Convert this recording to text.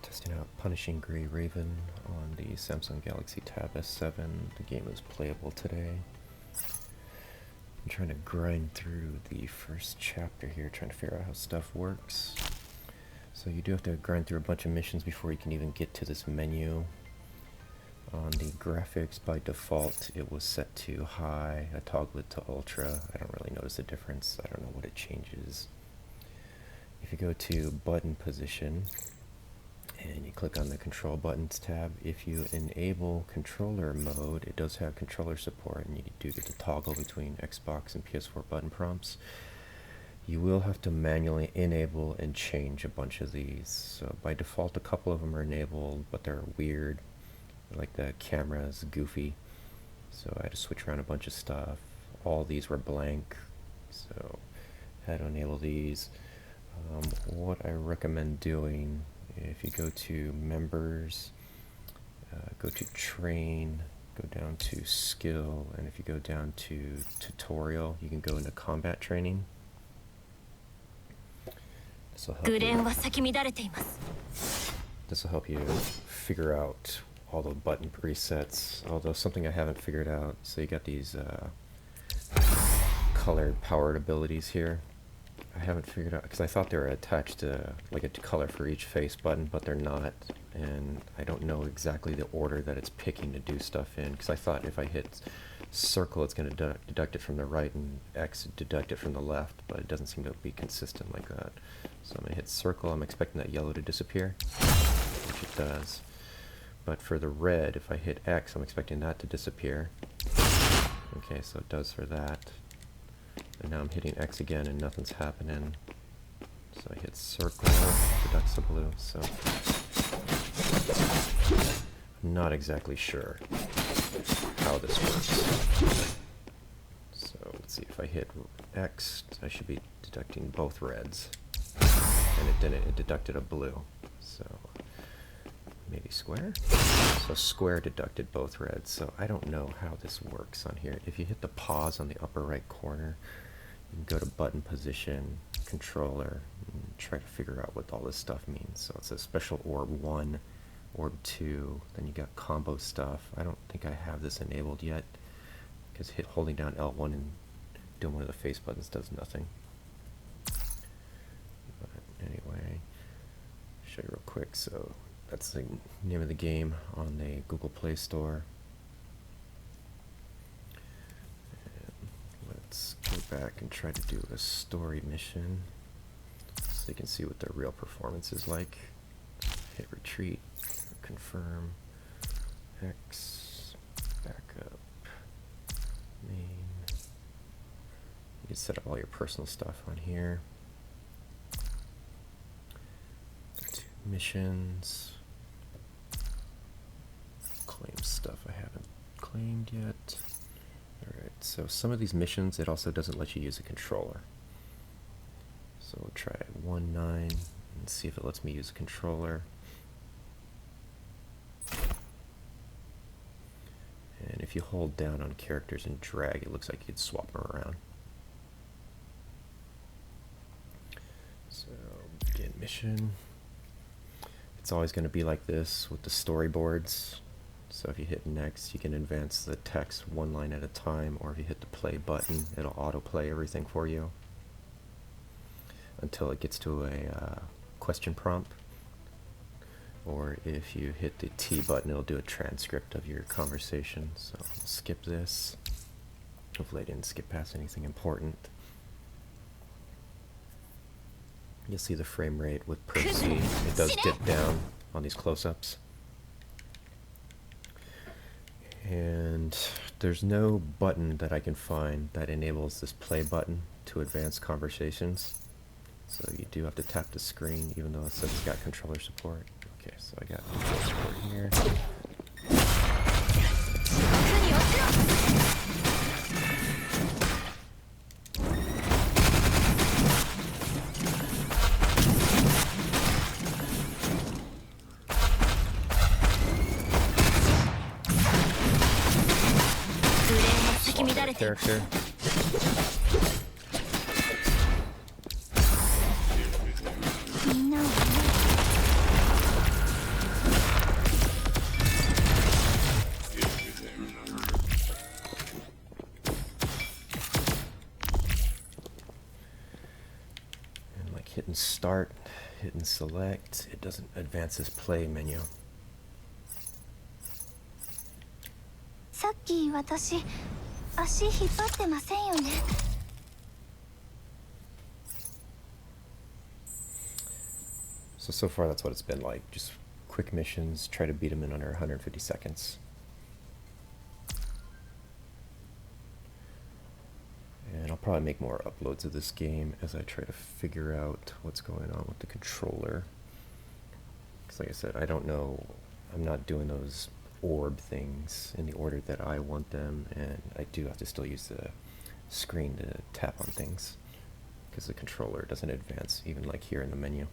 Testing out Punishing Gray Raven on the Samsung Galaxy Tab S7. The game is playable today. I'm trying to grind through the first chapter here, trying to figure out how stuff works. So you do have to grind through a bunch of missions before you can even get to this menu. On the graphics, by default, it was set to high. I toggled it to ultra. I don't really notice a difference. I don't know what it changes. If you go to button position, and you click on the control buttons tab, if you enable controller mode, it does have controller support, and you do get to toggle between Xbox and PS4 button prompts. You will have to manually enable and change a bunch of these. So by default, a couple of them are enabled, but they're weird. Like the camera is goofy, so I had to switch around a bunch of stuff. All these were blank, so I had to enable these. What I recommend doing, if you go to members, go to train, go down to skill, and if you go down to tutorial, you can go into combat training. This will help you figure out all the button presets, although something I haven't figured out. So you got these colored powered abilities here. I haven't figured out, because I thought they were attached to like a color for each face button, but they're not, and I don't know exactly the order that it's picking to do stuff in, because I thought if I hit circle it's going to deduct it from the right and X deduct it from the left, but it doesn't seem to be consistent like that. So I'm going to hit circle. I'm expecting that yellow to disappear, which it does. But for the red, if I hit X, I'm expecting that to disappear. Okay, so it does for that. And now I'm hitting X again and nothing's happening. So I hit circle, deducts the blue. So I'm not exactly sure how this works. So let's see, if I hit X, I should be deducting both reds. And it didn't, it deducted a blue. So maybe square? So square deducted both reds, so I don't know how this works on here. If you hit the pause on the upper right corner, you can go to button position, controller, and try to figure out what all this stuff means. So it's a special orb 1, orb 2, then you got combo stuff. I don't think I have this enabled yet, because holding down L1 and doing one of the face buttons does nothing. But anyway, show you real quick. So that's the name of the game on the Google Play Store. And let's go back and try to do a story mission so you can see what the real performance is like. Hit retreat, confirm, X, backup, main. You can set up all your personal stuff on here. 2 missions. Claim stuff I haven't claimed yet. Alright, so some of these missions, it also doesn't let you use a controller. So we'll try 1.9 and see if it lets me use a controller. And if you hold down on characters and drag, it looks like you could swap them around. So begin mission. It's always going to be like this with the storyboards. So if you hit next, you can advance the text 1 line at a time, or if you hit the play button, it'll autoplay everything for you until it gets to a question prompt. Or if you hit the T button, it'll do a transcript of your conversation. So I'll skip this. Hopefully I didn't skip past anything important. You'll see the frame rate with Perf Z. It does dip down on these close-ups. And there's no button that I can find that enables this play button to advance conversations. So you do have to tap the screen, even though it says it's got controller support. Okay, so I got controller support here. Character. hitting start, hitting select, it doesn't advance this play menu. さっき私足引っ張ってませんよね。 So far that's what it's been like. Just quick missions, try to beat them in under 150 seconds. And I'll probably make more uploads of this game as I try to figure out what's going on with the controller. Because like I said, I don't know, I'm not doing those orb things in the order that I want them, and I do have to still use the screen to tap on things because the controller doesn't advance even like here in the menu.